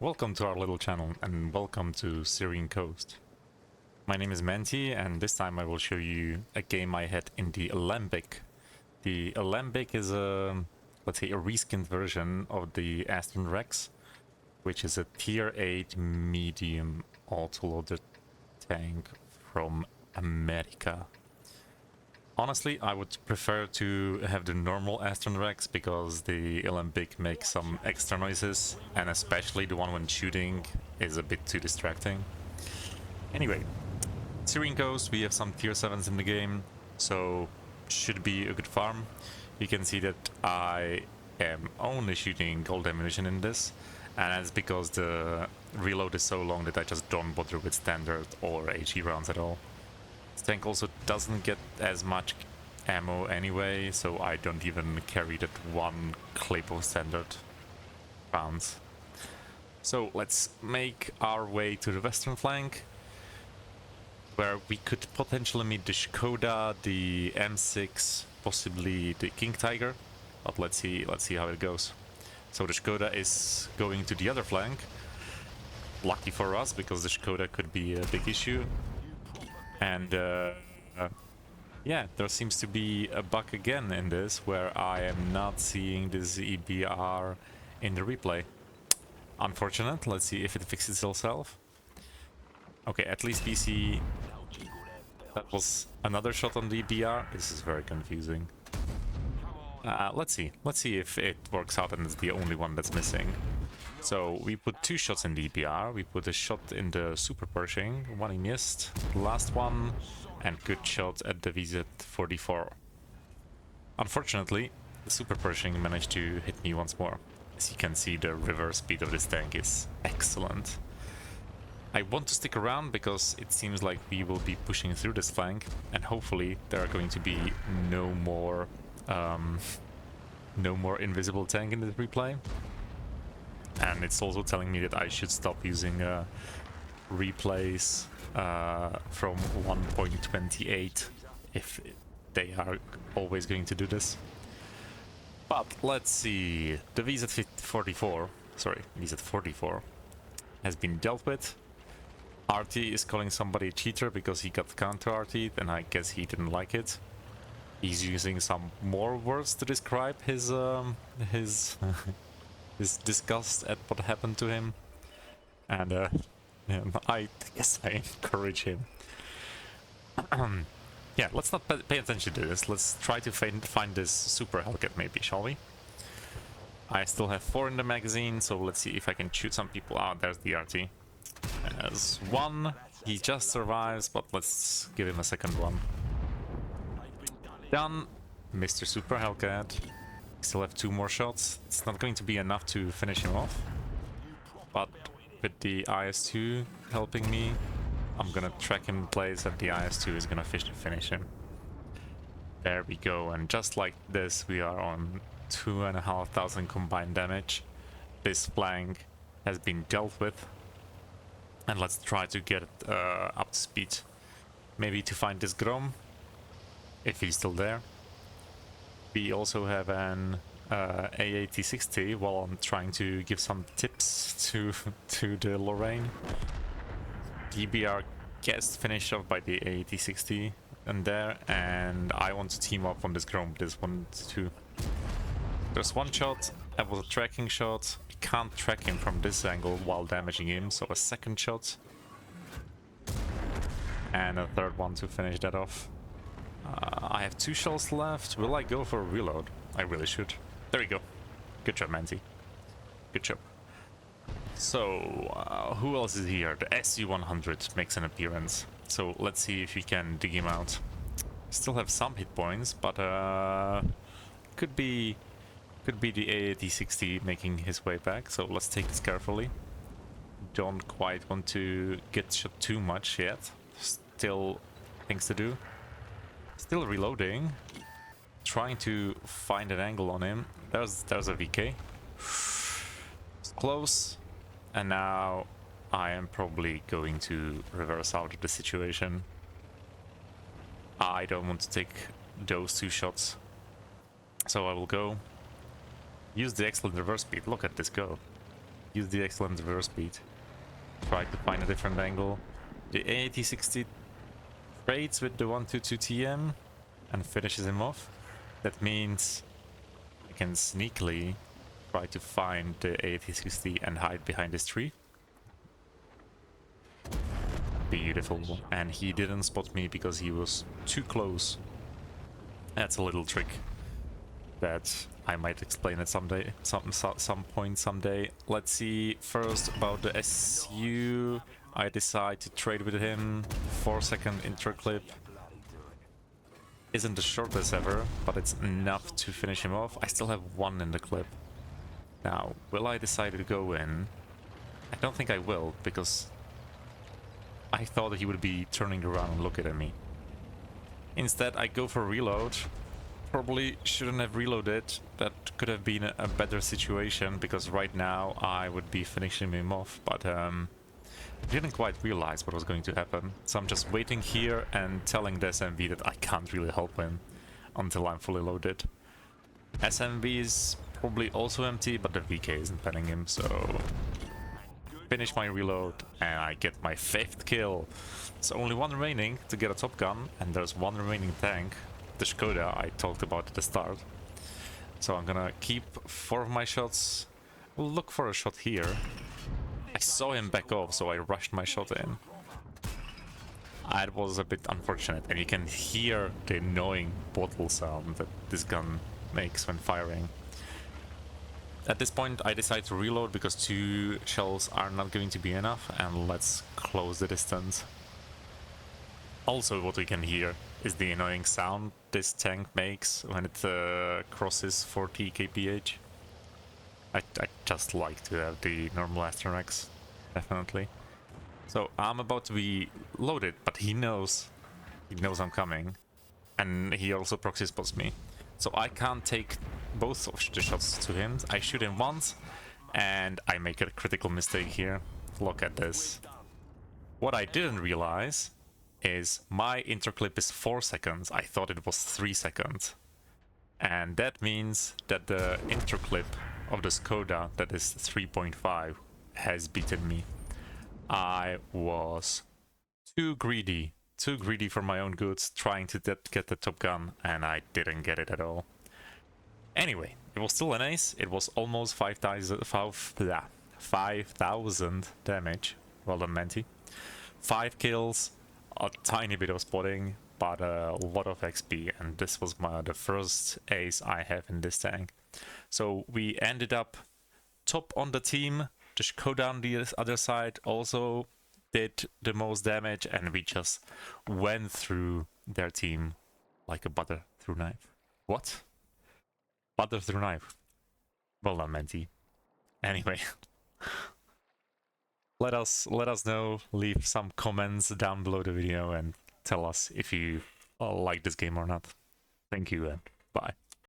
Welcome to our little channel and welcome to Syrian Coast. My name is Manti and this time I will show you a game I had in the Alembic. The Alembic is let's say a reskinned version of the Aston Rex, which is a tier 8 medium autoloader tank from America. Honestly, I would prefer to have the normal Aston Rex because the Alembic makes some extra noises, and especially the one when shooting is a bit too distracting. Anyway, Syrian Coast, we have some tier 7s in the game, so should be a good farm. You can see that I am only shooting gold ammunition in this, and that's because the reload is so long that I just don't bother with standard or HE rounds at all. This tank also doesn't get as much ammo anyway, so I don't even carry that one clip of standard rounds. So let's make our way to the western flank, where we could potentially meet the Skoda, the M6, possibly the King Tiger, but let's see how it goes. So the Skoda is going to the other flank. Lucky for us, because the Skoda could be a big issue. And yeah, there seems to be a bug again in this, where I am not seeing this EBR in the replay. Unfortunate. Let's see if it fixes itself. Okay, at least PC. That was another shot on the EBR. This is very confusing. Let's see if it works out and it's the only one that's missing. So we put 2 shots in the EBR, we put a shot in the super Pershing, one he missed, last one, and good shot at the VZ44. Unfortunately, the super Pershing managed to hit me once more. As you can see, the reverse speed of this tank is excellent. I want to stick around because it seems like we will be pushing through this flank, and hopefully there are going to be no more invisible tank in the replay. And it's also telling me that I should stop using replays from 1.28 if they are always going to do this. But let's see. The VZ44 has been dealt with. RT is calling somebody a cheater because he got counter RT, and I guess he didn't like it. He's using some more words to describe his his disgust at what happened to him, and yeah, I guess I encourage him. Yeah, let's not pay attention to this. Let's try to find this super Hellcat maybe, shall we? I still have 4 in the magazine, so let's see if I can shoot some people out. There's the RT. There's one. He just survives, but let's give him a second one. Done, Mr. Super Hellcat. Still have 2 more shots. It's not going to be enough to finish him off, but with the IS-2 helping me, I'm gonna track him in place and the IS-2 is gonna finish him. There we go, and just like this we are on 2,500 combined damage. This flank has been dealt with, and let's try to get it up to speed. Maybe to find this Grom, if he's still there. We also have an AAT60 while I'm trying to give some tips to the Lorraine. DBR gets finished off by the AAT60 and there, and I want to team up on this Grom, this one too. There's one shot, that was a tracking shot. We can't track him from this angle while damaging him, so a second shot. And a third one to finish that off. I have 2 shells left. Will I go for a reload? I really should. There we go. Good job, Manti. Good job. So, who else is here? The SU-100 makes an appearance. So let's see if we can dig him out. Still have some hit points, but could be the AAT-60 making his way back. So let's take this carefully. Don't quite want to get shot too much yet. Still things to do. Still reloading, trying to find an angle on him. There's a VK. It's close, and now I am probably going to reverse out of the situation. I don't want to take those 2 shots, so I will go use the excellent reverse speed. Look at this go. use the excellent reverse speed. Try to find a different angle. The AT60 trades with the 122 TM and finishes him off. That means I can sneakily try to find the AT60 and hide behind this tree. Beautiful. And he didn't spot me because he was too close. That's a little trick that I might explain at some point someday. Let's see first about the SU. I decide to trade with him. 4-second interclip. Isn't the shortest ever, but it's enough to finish him off. I still have one in the clip. Now, will I decide to go in? I don't think I will, because I thought that he would be turning around and looking at me. Instead, I go for reload. Probably shouldn't have reloaded. That could have been a better situation, because right now I would be finishing him off, but I didn't quite realize what was going to happen. So I'm just waiting here and telling the SMB that I can't really help him until I'm fully loaded. SMB is probably also empty, but the VK isn't penning him, so finish my reload and I get my 5th kill. So only one remaining to get a top gun, and there's one remaining tank, the Skoda I talked about at the start. So I'm gonna keep 4 of my shots. We'll look for a shot here. I saw him back off, so I rushed my shot in. It was a bit unfortunate, and you can hear the annoying bottle sound that this gun makes when firing. At this point I decide to reload because 2 shells are not going to be enough, and let's close the distance. Also, what we can hear is the annoying sound this tank makes when it crosses 40 kph. I just like to have the normal Astromechs, definitely. So I'm about to be loaded, but he knows I'm coming, and he also proxy spots me. So I can't take both of the shots to him. I shoot him once, and I make a critical mistake here. Look at this. What I didn't realize is my interclip is 4 seconds. I thought it was 3 seconds. And that means that the interclip of the Skoda, that is 3.5, has beaten me. I was too greedy for my own goods, trying to get the top gun, and I didn't get it at all. Anyway, it was still an ace. It was almost 5,000 damage. Well done, Manti. 5 kills, a tiny bit of spotting, but a lot of XP, and this was the first ace I have in this tank. So we ended up top on the team. The Skoda on the other side also did the most damage, and we just went through their team like a butter through knife. What? Butter through knife. Well done, Manti. Anyway, let us know, leave some comments down below the video and tell us if you like this game or not. Thank you and bye.